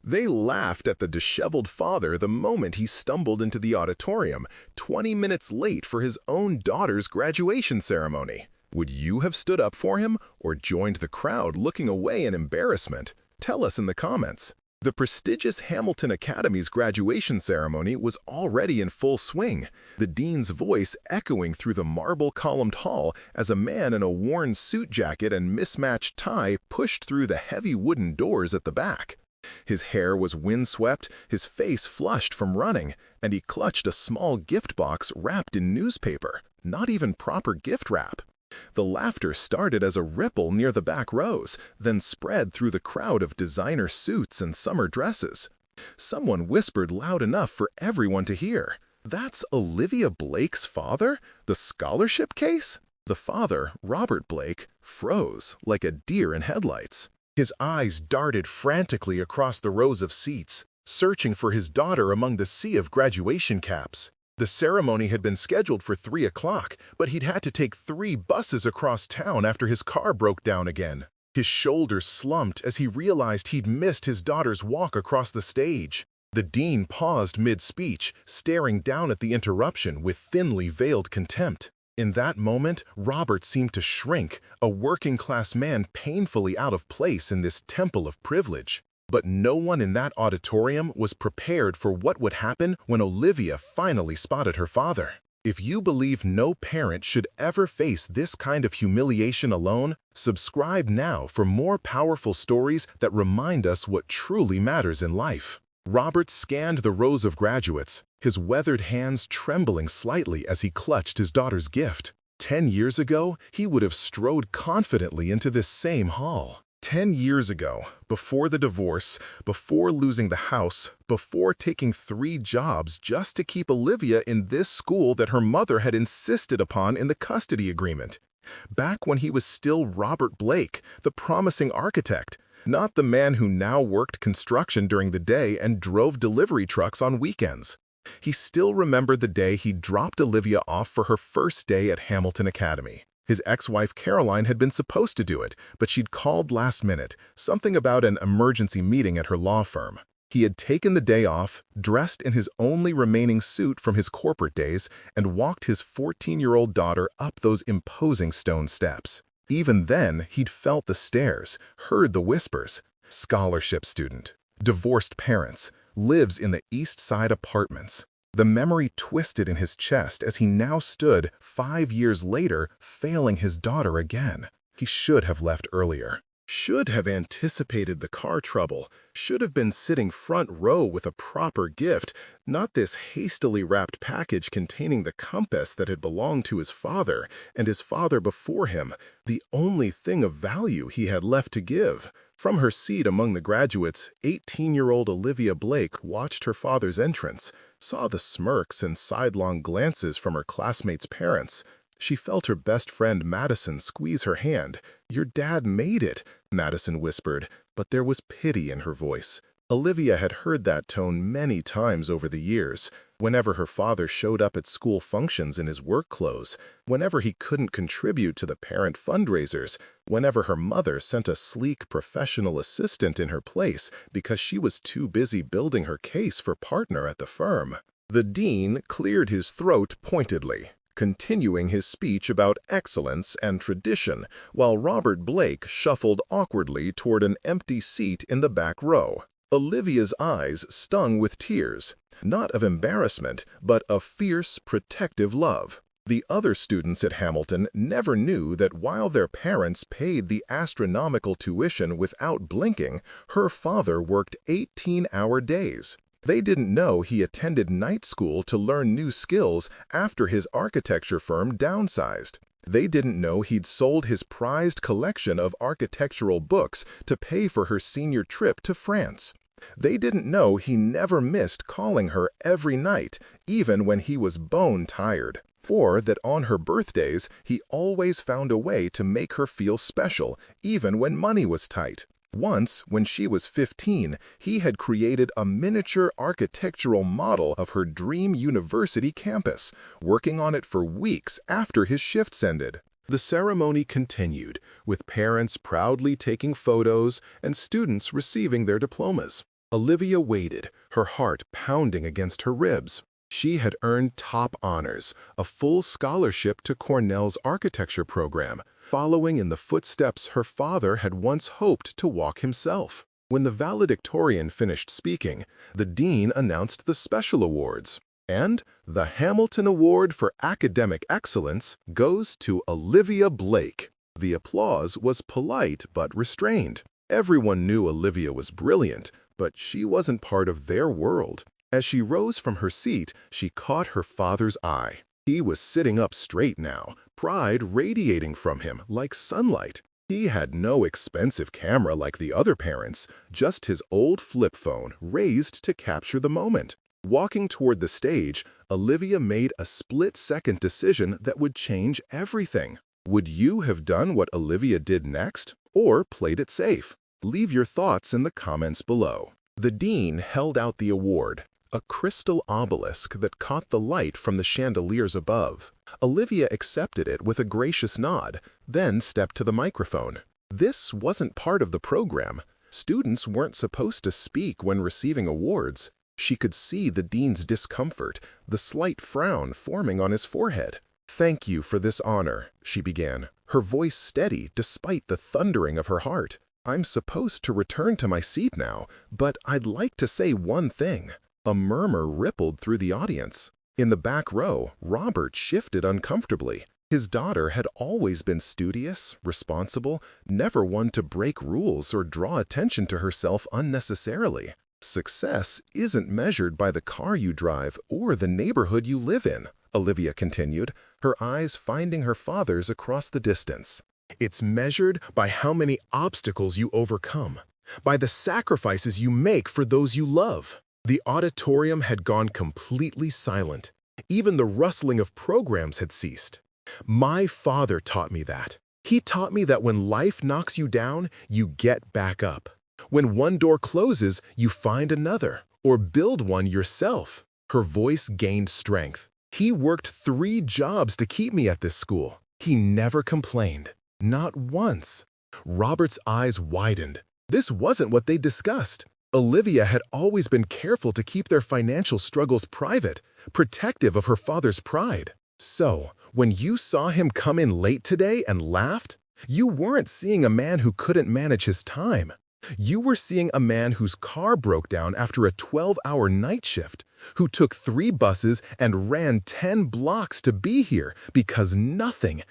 They laughed at the disheveled father the moment he stumbled into the auditorium, 20 minutes late for his own daughter's graduation ceremony. Would you have stood up for him or joined the crowd looking away in embarrassment? Tell us in the comments. The prestigious Hamilton Academy's graduation ceremony was already in full swing, the dean's voice echoing through the marble-columned hall as a man in a worn suit jacket and mismatched tie pushed through the heavy wooden doors at the back. His hair was windswept, his face flushed from running, and he clutched a small gift box wrapped in newspaper, not even proper gift wrap. The laughter started as a ripple near the back rows, then spread through the crowd of designer suits and summer dresses. Someone whispered loud enough for everyone to hear, "That's Olivia Blake's father? The scholarship case?" The father, Robert Blake, froze like a deer in headlights. His eyes darted frantically across the rows of seats, searching for his daughter among the sea of graduation caps. The ceremony had been scheduled for 3 o'clock, but he'd had to take 3 buses across town after his car broke down again. His shoulders slumped as he realized he'd missed his daughter's walk across the stage. The dean paused mid-speech, staring down at the interruption with thinly veiled contempt. In that moment, Robert seemed to shrink, a working-class man painfully out of place in this temple of privilege. But no one in that auditorium was prepared for what would happen when Olivia finally spotted her father. If you believe no parent should ever face this kind of humiliation alone, subscribe now for more powerful stories that remind us what truly matters in life. Robert scanned the rows of graduates, his weathered hands trembling slightly as he clutched his daughter's gift. 10 years ago, he would have strode confidently into this same hall. 10 years ago, before the divorce, before losing the house, before taking 3 jobs just to keep Olivia in this school that her mother had insisted upon in the custody agreement. Back when he was still Robert Blake, the promising architect, not the man who now worked construction during the day and drove delivery trucks on weekends. He still remembered the day he dropped Olivia off for her first day at Hamilton Academy. His ex-wife Caroline had been supposed to do it, but she'd called last minute, something about an emergency meeting at her law firm. He had taken the day off, dressed in his only remaining suit from his corporate days, and walked his 14-year-old daughter up those imposing stone steps. Even then, he'd felt the stares, heard the whispers. Scholarship student, divorced parents, lives in the East Side apartments. The memory twisted in his chest as he now stood, 5 years later, failing his daughter again. He should have left earlier. Should have anticipated the car trouble. Should have been sitting front row with a proper gift, not this hastily wrapped package containing the compass that had belonged to his father and his father before him, the only thing of value he had left to give. From her seat among the graduates, 18-year-old Olivia Blake watched her father's entrance, saw the smirks and sidelong glances from her classmates' parents. She felt her best friend Madison squeeze her hand. "Your dad made it," Madison whispered, but there was pity in her voice. Olivia had heard that tone many times over the years. Whenever her father showed up at school functions in his work clothes, whenever he couldn't contribute to the parent fundraisers, whenever her mother sent a sleek professional assistant in her place because she was too busy building her case for partner at the firm. The dean cleared his throat pointedly, continuing his speech about excellence and tradition, while Robert Blake shuffled awkwardly toward an empty seat in the back row. Olivia's eyes stung with tears, not of embarrassment, but of fierce, protective love. The other students at Hamilton never knew that while their parents paid the astronomical tuition without blinking, her father worked 18-hour days. They didn't know he attended night school to learn new skills after his architecture firm downsized. They didn't know he'd sold his prized collection of architectural books to pay for her senior trip to France. They didn't know he never missed calling her every night, even when he was bone-tired. Or that on her birthdays, he always found a way to make her feel special, even when money was tight. Once, when she was 15, he had created a miniature architectural model of her dream university campus, working on it for weeks after his shifts ended. The ceremony continued, with parents proudly taking photos and students receiving their diplomas. Olivia waited, her heart pounding against her ribs. She had earned top honors, a full scholarship to Cornell's architecture program, following in the footsteps her father had once hoped to walk himself. When the valedictorian finished speaking, the dean announced the special awards. And the Hamilton Award for Academic Excellence goes to Olivia Blake. The applause was polite but restrained. Everyone knew Olivia was brilliant, but she wasn't part of their world. As she rose from her seat, she caught her father's eye. He was sitting up straight now, pride radiating from him like sunlight. He had no expensive camera like the other parents, just his old flip phone raised to capture the moment. Walking toward the stage, Olivia made a split-second decision that would change everything. Would you have done what Olivia did next, or played it safe? Leave your thoughts in the comments below. The dean held out the award, a crystal obelisk that caught the light from the chandeliers above. Olivia accepted it with a gracious nod, then stepped to the microphone. This wasn't part of the program. Students weren't supposed to speak when receiving awards. She could see the dean's discomfort, the slight frown forming on his forehead. "Thank you for this honor," she began, her voice steady despite the thundering of her heart. "I'm supposed to return to my seat now, but I'd like to say one thing." A murmur rippled through the audience. In the back row, Robert shifted uncomfortably. His daughter had always been studious, responsible, never one to break rules or draw attention to herself unnecessarily. "Success isn't measured by the car you drive or the neighborhood you live in," Olivia continued, her eyes finding her father's across the distance. "It's measured by how many obstacles you overcome, by the sacrifices you make for those you love." The auditorium had gone completely silent. Even the rustling of programs had ceased. "My father taught me that. He taught me that when life knocks you down, you get back up. When one door closes, you find another, or build one yourself." Her voice gained strength. "He worked 3 jobs to keep me at this school. He never complained. Not once." Robert's eyes widened. This wasn't what they discussed. Olivia had always been careful to keep their financial struggles private, protective of her father's pride. "So, when you saw him come in late today and laughed, you weren't seeing a man who couldn't manage his time. You were seeing a man whose car broke down after a 12-hour night shift, who took 3 buses and ran 10 blocks to be here because nothing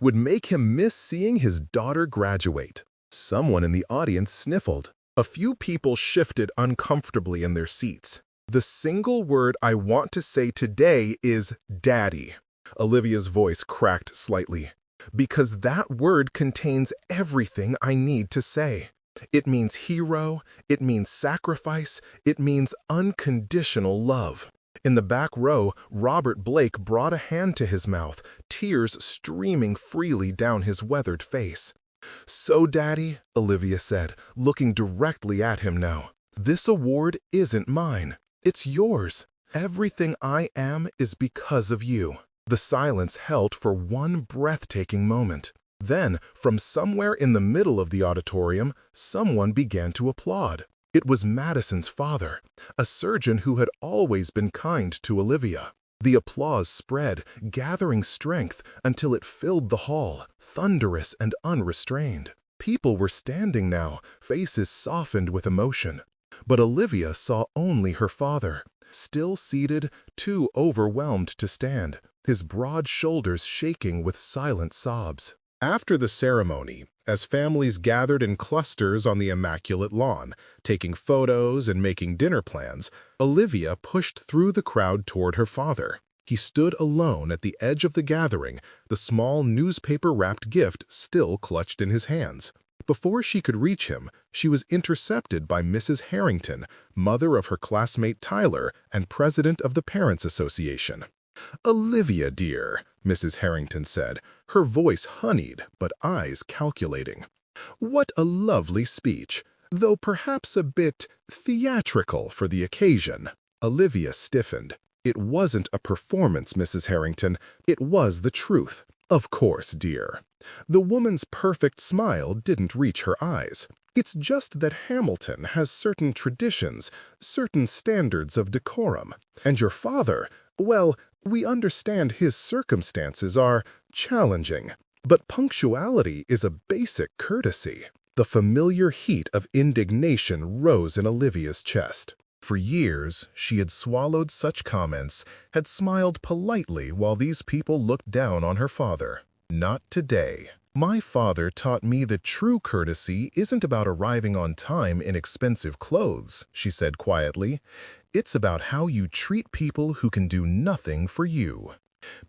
would make him miss seeing his daughter graduate." Someone in the audience sniffled. A few people shifted uncomfortably in their seats. "The single word I want to say today is daddy." Olivia's voice cracked slightly. "Because that word contains everything I need to say. It means hero, it means sacrifice, it means unconditional love." In the back row, Robert Blake brought a hand to his mouth, tears streaming freely down his weathered face. "So, Daddy," Olivia said, looking directly at him now, "this award isn't mine. It's yours. Everything I am is because of you." The silence held for one breathtaking moment. Then, from somewhere in the middle of the auditorium, someone began to applaud. It was Madison's father, a surgeon who had always been kind to Olivia. The applause spread, gathering strength until it filled the hall, thunderous and unrestrained. People were standing now, faces softened with emotion. But Olivia saw only her father, still seated, too overwhelmed to stand, his broad shoulders shaking with silent sobs. After the ceremony, as families gathered in clusters on the immaculate lawn, taking photos and making dinner plans, Olivia pushed through the crowd toward her father. He stood alone at the edge of the gathering, the small newspaper-wrapped gift still clutched in his hands. Before she could reach him, she was intercepted by Mrs. Harrington, mother of her classmate Tyler and president of the Parents Association. "Olivia, dear," Mrs. Harrington said, her voice honeyed but eyes calculating. "What a lovely speech, though perhaps a bit theatrical for the occasion." Olivia stiffened. "It wasn't a performance, Mrs. Harrington. It was the truth." "Of course, dear." The woman's perfect smile didn't reach her eyes. It's just that Hamilton has certain traditions, certain standards of decorum. And your father, well, we understand his circumstances are challenging. But punctuality is a basic courtesy. The familiar heat of indignation rose in Olivia's chest. For years, she had swallowed such comments, had smiled politely while these people looked down on her father. Not today. My father taught me that true courtesy isn't about arriving on time in expensive clothes, she said quietly. It's about how you treat people who can do nothing for you.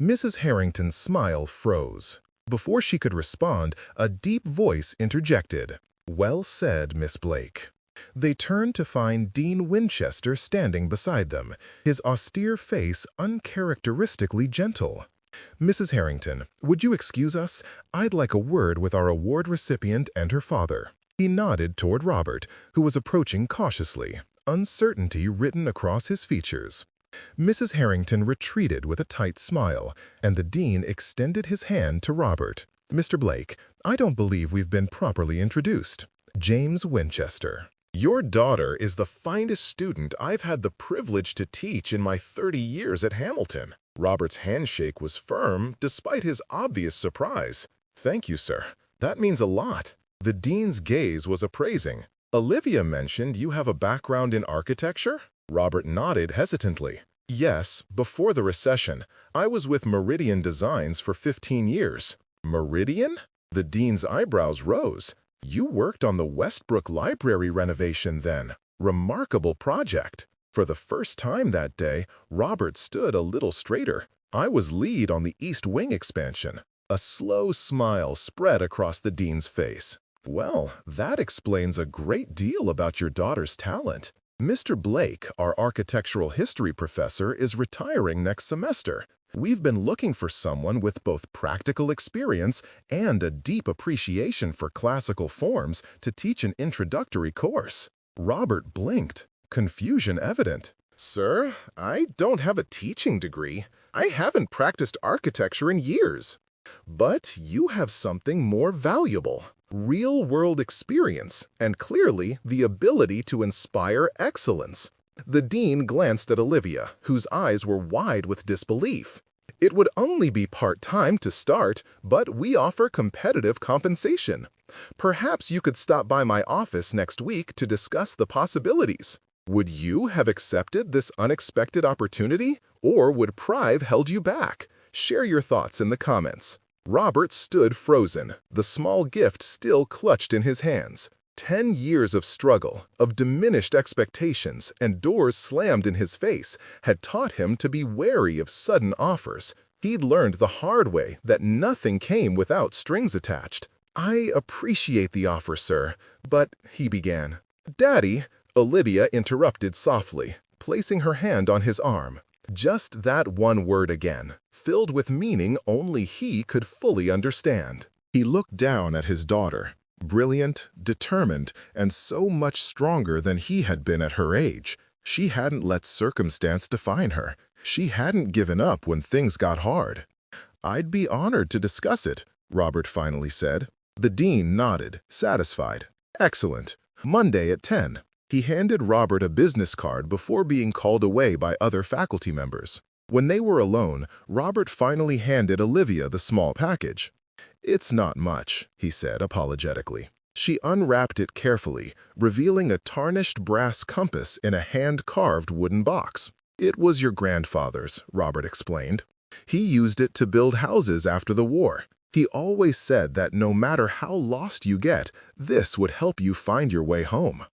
Mrs. Harrington's smile froze. Before she could respond, a deep voice interjected. Well said, Miss Blake. They turned to find Dean Winchester standing beside them, his austere face uncharacteristically gentle. Mrs. Harrington, would you excuse us? I'd like a word with our award recipient and her father. He nodded toward Robert, who was approaching cautiously, uncertainty written across his features. Mrs. Harrington retreated with a tight smile, and the dean extended his hand to Robert. Mr. Blake, I don't believe we've been properly introduced. James Winchester. Your daughter is the finest student I've had the privilege to teach in my 30 years at Hamilton. Robert's handshake was firm, despite his obvious surprise. Thank you, sir. That means a lot. The dean's gaze was appraising. Olivia mentioned you have a background in architecture? Robert nodded hesitantly. Yes, before the recession. I was with Meridian Designs for 15 years. Meridian? The dean's eyebrows rose. You worked on the Westbrook Library renovation then. Remarkable project. For the first time that day, Robert stood a little straighter. I was lead on the East Wing expansion. A slow smile spread across the dean's face. Well, that explains a great deal about your daughter's talent. Mr. Blake, our architectural history professor, is retiring next semester. We've been looking for someone with both practical experience and a deep appreciation for classical forms to teach an introductory course. Robert blinked, confusion evident. Sir, I don't have a teaching degree. I haven't practiced architecture in years. But you have something more valuable. Real-world experience, and clearly the ability to inspire excellence. The dean glanced at Olivia, whose eyes were wide with disbelief. It would only be part-time to start, but we offer competitive compensation. Perhaps you could stop by my office next week to discuss the possibilities. Would you have accepted this unexpected opportunity, or would pride held you back? Share your thoughts in the comments. Robert stood frozen, the small gift still clutched in his hands. 10 years of struggle, of diminished expectations, and doors slammed in his face had taught him to be wary of sudden offers. He'd learned the hard way that nothing came without strings attached. I appreciate the offer, sir, but, he began. Daddy, Olivia interrupted softly, placing her hand on his arm. Just that one word again, filled with meaning only he could fully understand. He looked down at his daughter, brilliant, determined, and so much stronger than he had been at her age. She hadn't let circumstance define her. She hadn't given up when things got hard. I'd be honored to discuss it, Robert finally said. The dean nodded, satisfied. Excellent. Monday at 10. He handed Robert a business card before being called away by other faculty members. When they were alone, Robert finally handed Olivia the small package. It's not much, he said apologetically. She unwrapped it carefully, revealing a tarnished brass compass in a hand-carved wooden box. It was your grandfather's, Robert explained. He used it to build houses after the war. He always said that no matter how lost you get, this would help you find your way home.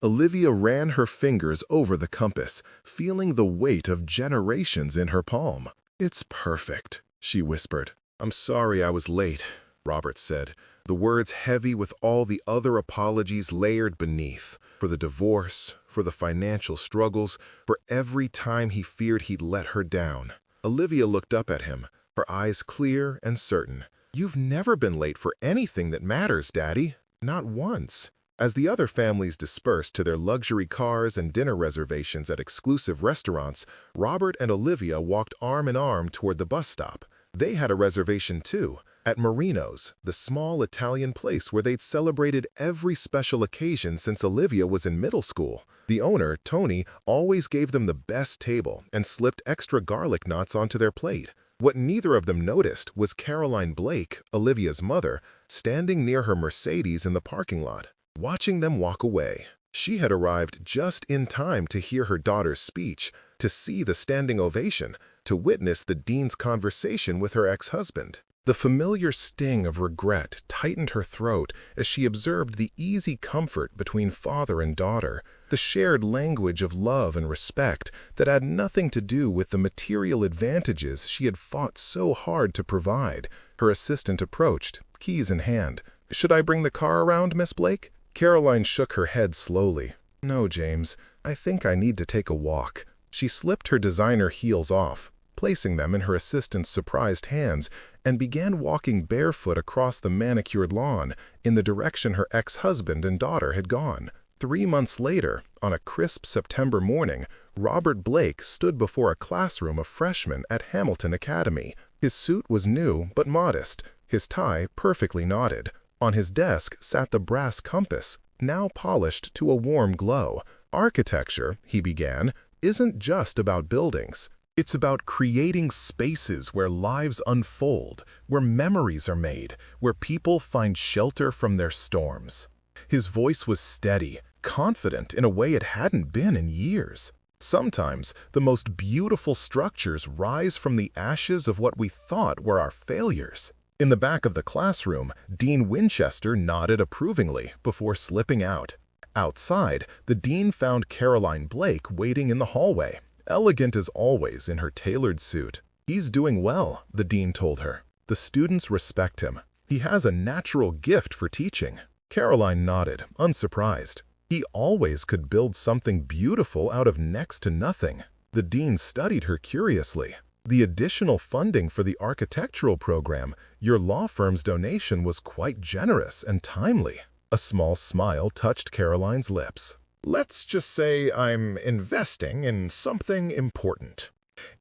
Olivia ran her fingers over the compass, feeling the weight of generations in her palm. It's perfect, she whispered. I'm sorry I was late, Robert said, the words heavy with all the other apologies layered beneath, for the divorce, for the financial struggles, for every time he feared he'd let her down. Olivia looked up at him, her eyes clear and certain. You've never been late for anything that matters, Daddy. Not once. As the other families dispersed to their luxury cars and dinner reservations at exclusive restaurants, Robert and Olivia walked arm in arm toward the bus stop. They had a reservation too, At Marino's, the small Italian place where they'd celebrated every special occasion since Olivia was in middle school, the owner, Tony, always gave them the best table and slipped extra garlic knots onto their plate. What neither of them noticed was Caroline Blake, Olivia's mother, standing near her Mercedes in the parking lot, watching them walk away. She had arrived just in time to hear her daughter's speech, to see the standing ovation, to witness the dean's conversation with her ex-husband. The familiar sting of regret tightened her throat as she observed the easy comfort between father and daughter, the shared language of love and respect that had nothing to do with the material advantages she had fought so hard to provide. Her assistant approached, keys in hand. "Should I bring the car around, Miss Blake?" Caroline shook her head slowly. "No, James. I think I need to take a walk." She slipped her designer heels off, placing them in her assistant's surprised hands, and began walking barefoot across the manicured lawn in the direction her ex-husband and daughter had gone. 3 months later, on a crisp September morning, Robert Blake stood before a classroom of freshmen at Hamilton Academy. His suit was new but modest, his tie perfectly knotted. On his desk sat the brass compass, now polished to a warm glow. "Architecture," he began, "isn't just about buildings. It's about creating spaces where lives unfold, where memories are made, where people find shelter from their storms." His voice was steady, confident in a way it hadn't been in years. Sometimes the most beautiful structures rise from the ashes of what we thought were our failures. In the back of the classroom, Dean Winchester nodded approvingly before slipping out. Outside, the dean found Caroline Blake waiting in the hallway, elegant as always in her tailored suit. "He's doing well," the dean told her. "The students respect him. He has a natural gift for teaching." Caroline nodded, unsurprised. He always could build something beautiful out of next to nothing. The dean studied her curiously. "The additional funding for the architectural program, your law firm's donation was quite generous and timely." A small smile touched Caroline's lips. "Let's just say I'm investing in something important."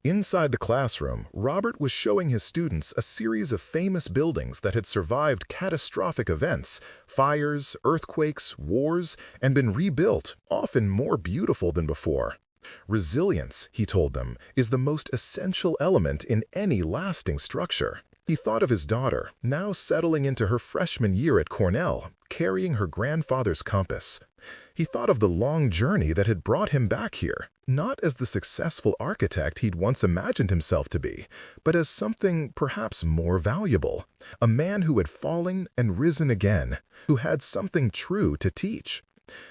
Inside the classroom, Robert was showing his students a series of famous buildings that had survived catastrophic events, fires, earthquakes, wars, and been rebuilt, often more beautiful than before. "Resilience," he told them, "is the most essential element in any lasting structure." He thought of his daughter, now settling into her freshman year at Cornell, carrying her grandfather's compass. He thought of the long journey that had brought him back here, not as the successful architect he'd once imagined himself to be, but as something perhaps more valuable, a man who had fallen and risen again, who had something true to teach.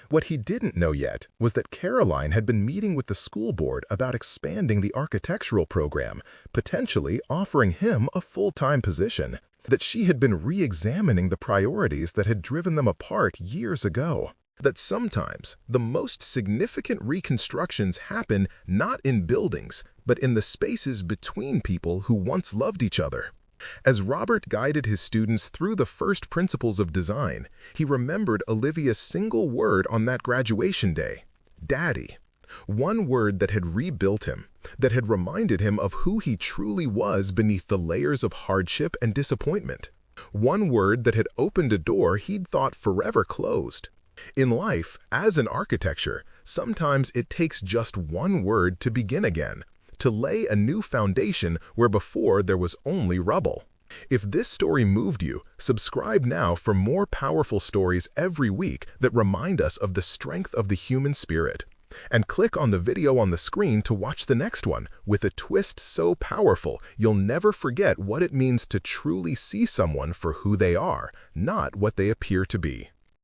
What he didn't know yet was that Caroline had been meeting with the school board about expanding the architectural program, potentially offering him a full-time position, that she had been re-examining the priorities that had driven them apart years ago, that sometimes the most significant reconstructions happen not in buildings, but in the spaces between people who once loved each other. As Robert guided his students through the first principles of design, he remembered Olivia's single word on that graduation day: Daddy. One word that had rebuilt him, that had reminded him of who he truly was beneath the layers of hardship and disappointment. One word that had opened a door he'd thought forever closed. In life, as in architecture, sometimes it takes just one word to begin again, to lay a new foundation where before there was only rubble. If this story moved you, subscribe now for more powerful stories every week that remind us of the strength of the human spirit. And click on the video on the screen to watch the next one, with a twist so powerful you'll never forget what it means to truly see someone for who they are, not what they appear to be.